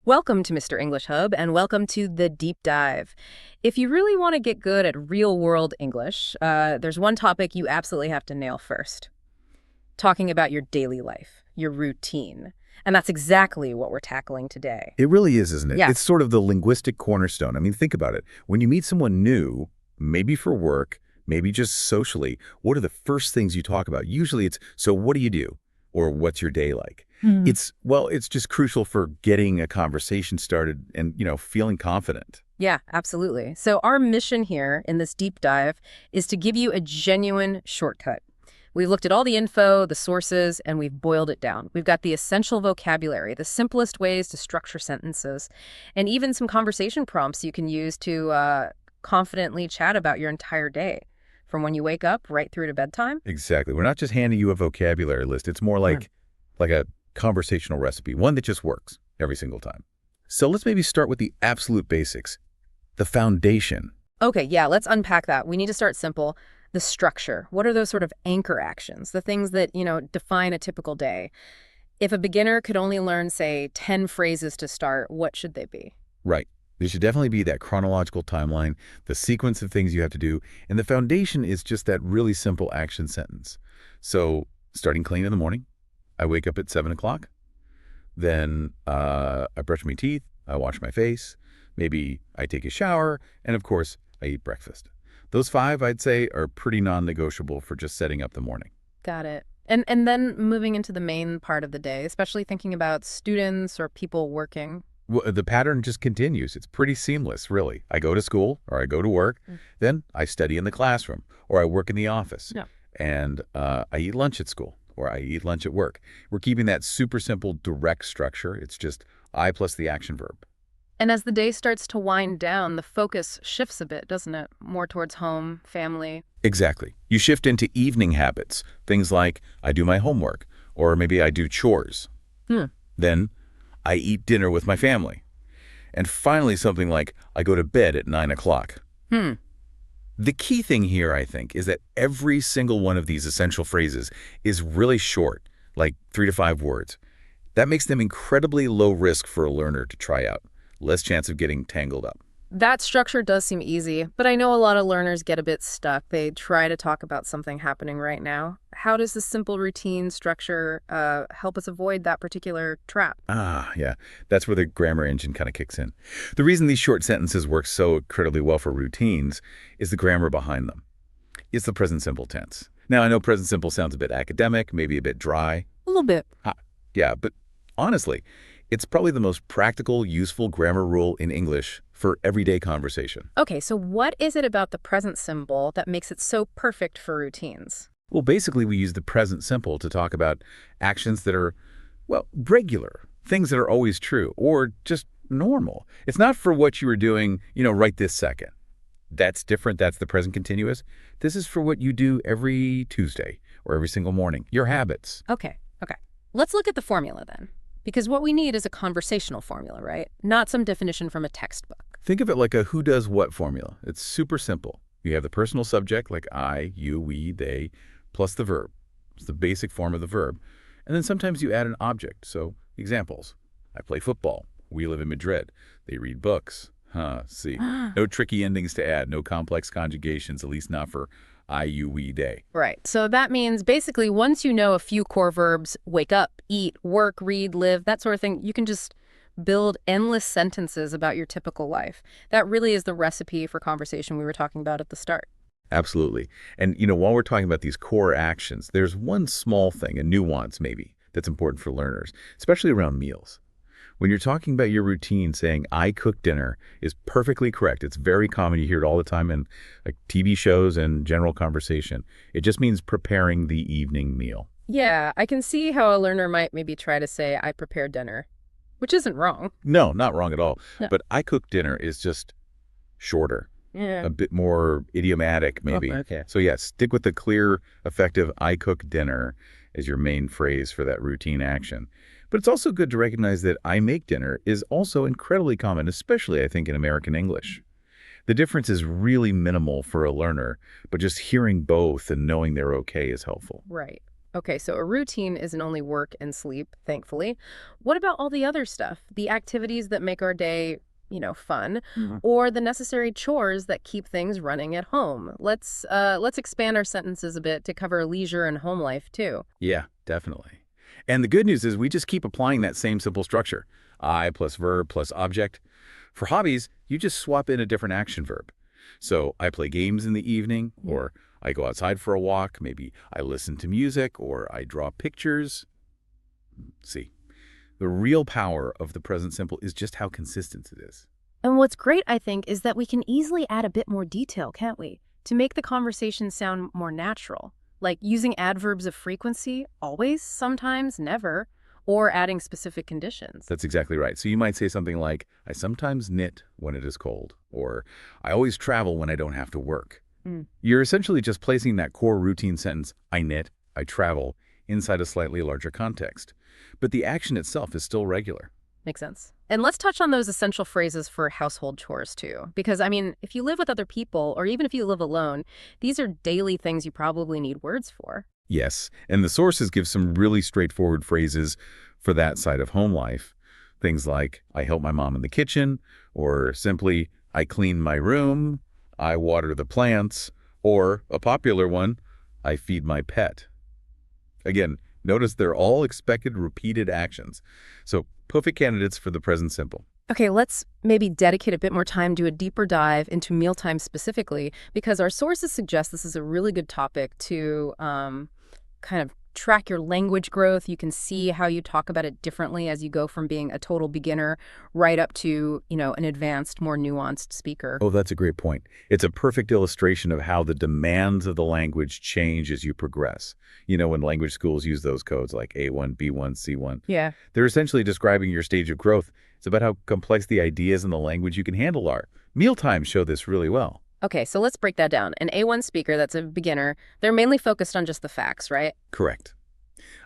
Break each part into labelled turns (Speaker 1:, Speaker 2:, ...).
Speaker 1: Welcome to Mr. English Hub, and welcome to the Deep Dive. If you really want to get good at real-world English, there's one topic you absolutely have to nail first. Talking about your daily life, your routine. And that's exactly what we're tackling today.
Speaker 2: It really is, isn't it?
Speaker 1: Yeah.
Speaker 2: It's sort of the linguistic cornerstone. I mean, think about it. When you meet someone new, maybe for work, maybe just socially, what are the first things you talk about? Usually it's, so what do you do? Or what's your day like? It's just crucial for getting a conversation started and, feeling confident.
Speaker 1: Yeah, absolutely. So our mission here in this deep dive is to give you a genuine shortcut. We've looked at all the info, the sources, and we've boiled it down. We've got the essential vocabulary, the simplest ways to structure sentences, and even some conversation prompts you can use to confidently chat about your entire day, from when you wake up right through to bedtime.
Speaker 2: Exactly. We're not just handing you a vocabulary list. It's more like a conversational recipe, one that just works every single time. So let's maybe start with the absolute basics, the foundation.
Speaker 1: Okay, yeah, let's unpack that. We need to start simple. The structure. What are those sort of anchor actions, the things that, define a typical day? If a beginner could only learn, say, 10 phrases to start, what should they be?
Speaker 2: Right. There should definitely be that chronological timeline, the sequence of things you have to do, and the foundation is just that really simple action sentence. So starting clean in the morning, I wake up at 7 o'clock, then I brush my teeth, I wash my face, maybe I take a shower, and of course, I eat breakfast. Those 5, I'd say, are pretty non-negotiable for just setting up the morning.
Speaker 1: Got it. And then moving into the main part of the day, especially thinking about students or people working.
Speaker 2: Well, the pattern just continues. It's pretty seamless, really. I go to school or I go to work, then I study in the classroom or I work in the office.
Speaker 1: Yeah.
Speaker 2: And I eat lunch at school or I eat lunch at work. We're keeping that super simple, direct structure. It's just I plus the action verb.
Speaker 1: And as the day starts to wind down, the focus shifts a bit, doesn't it? More towards home, family.
Speaker 2: Exactly. You shift into evening habits, things like I do my homework or maybe I do chores. Then I eat dinner with my family. And finally, something like I go to bed at 9 o'clock. The key thing here, I think, is that every single one of these essential phrases is really short, like 3 to 5 words. That makes them incredibly low risk for a learner to try out. Less chance of getting tangled up.
Speaker 1: That structure does seem easy, but I know a lot of learners get a bit stuck. They try to talk about something happening right now. How does this simple routine structure help us avoid that particular trap?
Speaker 2: Yeah. That's where the grammar engine kind of kicks in. The reason these short sentences work so incredibly well for routines is the grammar behind them. It's the present simple tense. Now, I know present simple sounds a bit academic, maybe a bit dry.
Speaker 1: A little bit.
Speaker 2: Yeah, but honestly, it's probably the most practical, useful grammar rule in English for everyday conversation.
Speaker 1: Okay, so what is it about the present symbol that makes it so perfect for routines?
Speaker 2: Well, basically, we use the present simple to talk about actions that are, regular, things that are always true, or just normal. It's not for what you were doing, right this second. That's different. That's the present continuous. This is for what you do every Tuesday or every single morning, your habits.
Speaker 1: Okay. Let's look at the formula then. Because what we need is a conversational formula, right? Not some definition from a textbook.
Speaker 2: Think of it like a who does what formula. It's super simple. You have the personal subject like I, you, we, they, plus the verb. It's the basic form of the verb. And then sometimes you add an object. So examples. I play football. We live in Madrid. They read books. See. No tricky endings to add. No complex conjugations, at least not for I, you, we, they.
Speaker 1: Right. So that means basically once you know a few core verbs, wake up, eat, work, read, live, that sort of thing, you can just build endless sentences about your typical life. That really is the recipe for conversation we were talking about at the start.
Speaker 2: Absolutely. And, while we're talking about these core actions, there's one small thing, a nuance maybe, that's important for learners, especially around meals. When you're talking about your routine, saying, I cook dinner is perfectly correct. It's very common. You hear it all the time in TV shows and general conversation. It just means preparing the evening meal.
Speaker 1: Yeah, I can see how a learner might maybe try to say, I prepare dinner, which isn't wrong.
Speaker 2: No, not wrong at all.
Speaker 1: No.
Speaker 2: But I cook dinner is just shorter,
Speaker 1: Yeah.
Speaker 2: a bit more idiomatic maybe.
Speaker 1: Okay.
Speaker 2: So yes, stick with the clear, effective, I cook dinner as your main phrase for that routine action. But it's also good to recognize that I make dinner is also incredibly common, especially, I think, in American English. The difference is really minimal for a learner, but just hearing both and knowing they're okay is helpful.
Speaker 1: Right. Okay, so a routine isn't only work and sleep, thankfully. What about all the other stuff? The activities that make our day, fun, or the necessary chores that keep things running at home? Let's expand our sentences a bit to cover leisure and home life too.
Speaker 2: Yeah, definitely. And the good news is we just keep applying that same simple structure. I plus verb plus object. For hobbies, you just swap in a different action verb. So I play games in the evening,
Speaker 1: Yeah.
Speaker 2: or I go outside for a walk, maybe I listen to music, or I draw pictures. See, the real power of the present simple is just how consistent it is.
Speaker 1: And what's great, I think, is that we can easily add a bit more detail, can't we? To make the conversation sound more natural. Like using adverbs of frequency, always, sometimes, never, or adding specific conditions.
Speaker 2: That's exactly right. So you might say something like, I sometimes knit when it is cold, or I always travel when I don't have to work.
Speaker 1: Mm,
Speaker 2: You're essentially just placing that core routine sentence, I knit, I travel, inside a slightly larger context. But the action itself is still regular.
Speaker 1: makes sense. And let's touch on those essential phrases for household chores too. Because, if you live with other people, or even if you live alone, these are daily things you probably need words for.
Speaker 2: Yes, and the sources give some really straightforward phrases for that side of home life. Things like, I help my mom in the kitchen, or simply, I clean my room, I water the plants, or a popular one, I feed my pet. Again, notice they're all expected repeated actions. So perfect candidates for the present simple.
Speaker 1: Okay, let's maybe dedicate a bit more time to a deeper dive into mealtime specifically, because our sources suggest this is a really good topic to kind of track your language growth. You can see how you talk about it differently as you go from being a total beginner right up to, an advanced, more nuanced speaker.
Speaker 2: Oh, that's a great point. It's a perfect illustration of how the demands of the language change as you progress. When language schools use those codes like A1, B1, C1,
Speaker 1: Yeah.
Speaker 2: they're essentially describing your stage of growth. It's about how complex the ideas and the language you can handle are. Mealtimes show this really well.
Speaker 1: Okay, so let's break that down. An A1 speaker, that's a beginner, they're mainly focused on just the facts, right?
Speaker 2: Correct.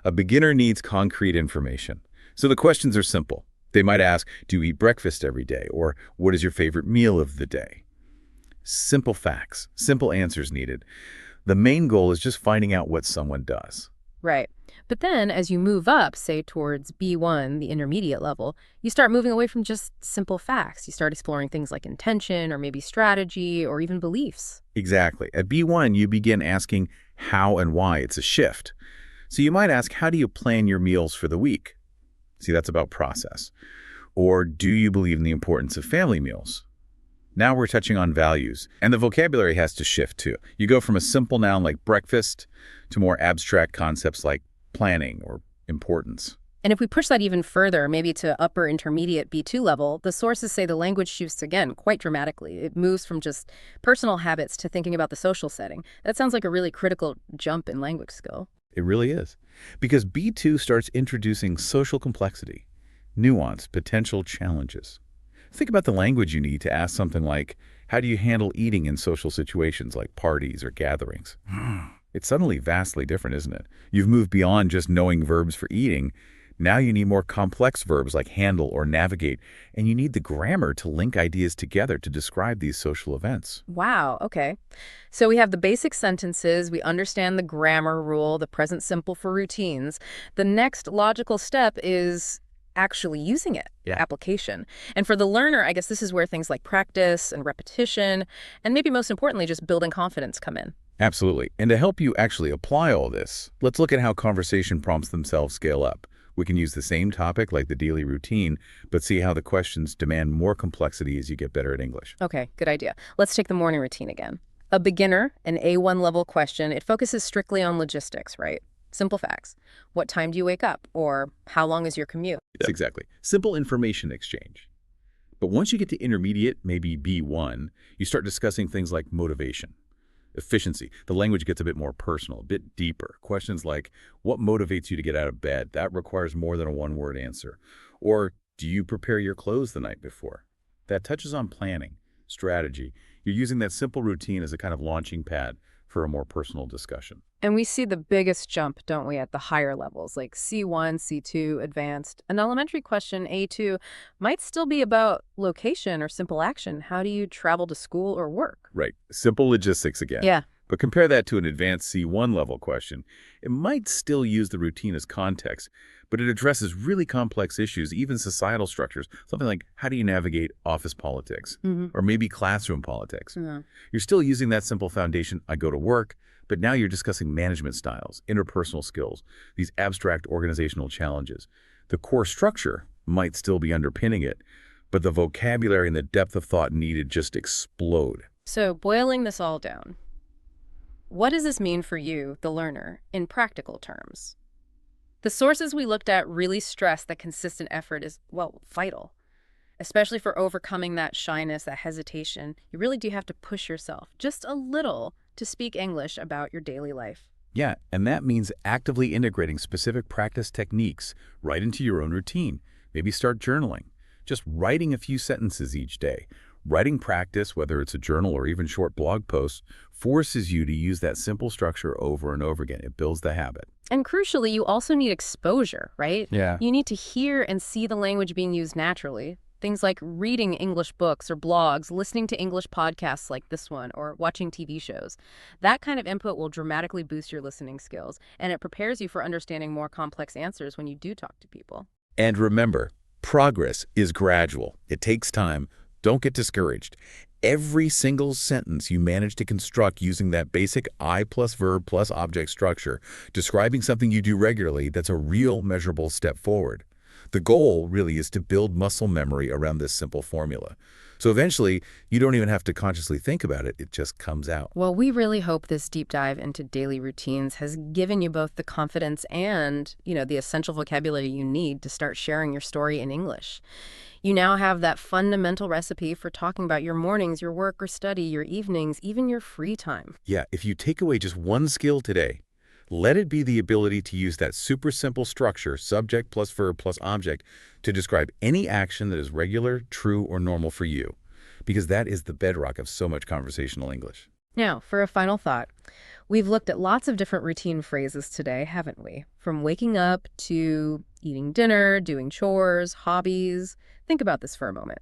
Speaker 2: A beginner needs concrete information. So the questions are simple. They might ask, do you eat breakfast every day? Or what is your favorite meal of the day? Simple facts, simple answers needed. The main goal is just finding out what someone does.
Speaker 1: Right. But then as you move up, say towards B1, the intermediate level, you start moving away from just simple facts. You start exploring things like intention or maybe strategy or even beliefs.
Speaker 2: Exactly. At B1, you begin asking how and why. It's a shift. So you might ask, how do you plan your meals for the week? See, that's about process. Or do you believe in the importance of family meals? Now we're touching on values, and the vocabulary has to shift too. You go from a simple noun like breakfast to more abstract concepts like planning or importance.
Speaker 1: And if we push that even further, maybe to upper intermediate B2 level, the sources say the language shifts again quite dramatically. It moves from just personal habits to thinking about the social setting. That sounds like a really critical jump in language skill.
Speaker 2: It really is. Because B2 starts introducing social complexity, nuance, potential challenges. Think about the language you need to ask something like, how do you handle eating in social situations like parties or gatherings? It's suddenly vastly different, isn't it? You've moved beyond just knowing verbs for eating. Now you need more complex verbs like handle or navigate, and you need the grammar to link ideas together to describe these social events.
Speaker 1: Wow, okay. So we have the basic sentences, we understand the grammar rule, the present simple for routines. The next logical step is actually using it,
Speaker 2: Yeah.
Speaker 1: application. And for the learner, I guess this is where things like practice and repetition, and maybe most importantly, just building confidence come in.
Speaker 2: Absolutely. And to help you actually apply all this, let's look at how conversation prompts themselves scale up. We can use the same topic like the daily routine, but see how the questions demand more complexity as you get better at English.
Speaker 1: Okay, good idea. Let's take the morning routine again. A beginner, an A1 level question, it focuses strictly on logistics, right? Simple facts. What time do you wake up? Or how long is your commute?
Speaker 2: Yes, exactly. Simple information exchange. But once you get to intermediate, maybe B1, you start discussing things like motivation, efficiency. The language gets a bit more personal, a bit deeper. Questions like, what motivates you to get out of bed? That requires more than a one-word answer. Or, do you prepare your clothes the night before? That touches on planning, strategy. You're using that simple routine as a kind of launching pad for a more personal discussion.
Speaker 1: And we see the biggest jump, don't we, at the higher levels, like C1, C2, advanced. An elementary question, A2, might still be about location or simple action. How do you travel to school or work?
Speaker 2: Right. Simple logistics again.
Speaker 1: Yeah.
Speaker 2: But compare that to an advanced C1 level question. It might still use the routine as context, but it addresses really complex issues, even societal structures. Something like, how do you navigate office politics? Or maybe classroom politics.
Speaker 1: Yeah.
Speaker 2: You're still using that simple foundation, I go to work, but now you're discussing management styles, interpersonal skills, these abstract organizational challenges. The core structure might still be underpinning it, but the vocabulary and the depth of thought needed just explode.
Speaker 1: So boiling this all down, what does this mean for you, the learner, in practical terms? The sources we looked at really stress that consistent effort is, well, vital. Especially for overcoming that shyness, that hesitation. You really do have to push yourself just a little to speak English about your daily life.
Speaker 2: Yeah, and that means actively integrating specific practice techniques right into your own routine. Maybe start journaling. Just writing a few sentences each day. Writing practice, whether it's a journal or even short blog posts, forces you to use that simple structure over and over again. It builds the habit.
Speaker 1: And crucially, you also need exposure, right?
Speaker 2: Yeah.
Speaker 1: You need to hear and see the language being used naturally. Things like reading English books or blogs, listening to English podcasts like this one, or watching TV shows. That kind of input will dramatically boost your listening skills, and it prepares you for understanding more complex answers when you do talk to people.
Speaker 2: And remember, progress is gradual. It takes time. Don't get discouraged. Every single sentence you manage to construct using that basic I plus verb plus object structure, describing something you do regularly, that's a real measurable step forward. The goal really is to build muscle memory around this simple formula. So eventually, you don't even have to consciously think about it. It just comes out.
Speaker 1: Well, we really hope this deep dive into daily routines has given you both the confidence and, the essential vocabulary you need to start sharing your story in English. You now have that fundamental recipe for talking about your mornings, your work or study, your evenings, even your free time.
Speaker 2: Yeah, if you take away just one skill today, let it be the ability to use that super simple structure, subject plus verb plus object, to describe any action that is regular, true, or normal for you, because that is the bedrock of so much conversational English.
Speaker 1: Now, for a final thought, we've looked at lots of different routine phrases today, haven't we? From waking up to eating dinner, doing chores, hobbies. Think about this for a moment.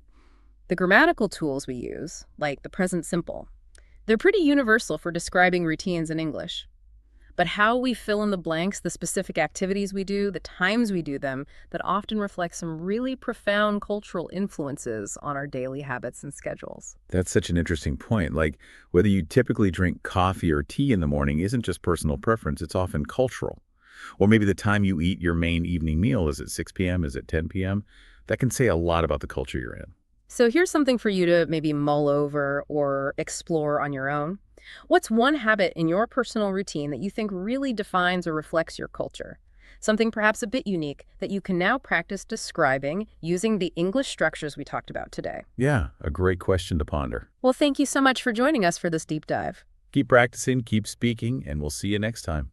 Speaker 1: The grammatical tools we use, like the present simple, they're pretty universal for describing routines in English. But how we fill in the blanks, the specific activities we do, the times we do them, that often reflect some really profound cultural influences on our daily habits and schedules.
Speaker 2: That's such an interesting point. Like, whether you typically drink coffee or tea in the morning isn't just personal preference, it's often cultural. Or maybe the time you eat your main evening meal, is it 6 p.m., is it 10 p.m.? That can say a lot about the culture you're in.
Speaker 1: So here's something for you to maybe mull over or explore on your own. What's one habit in your personal routine that you think really defines or reflects your culture? Something perhaps a bit unique that you can now practice describing using the English structures we talked about today.
Speaker 2: Yeah, a great question to ponder.
Speaker 1: Well, thank you so much for joining us for this deep dive.
Speaker 2: Keep practicing, keep speaking, and we'll see you next time.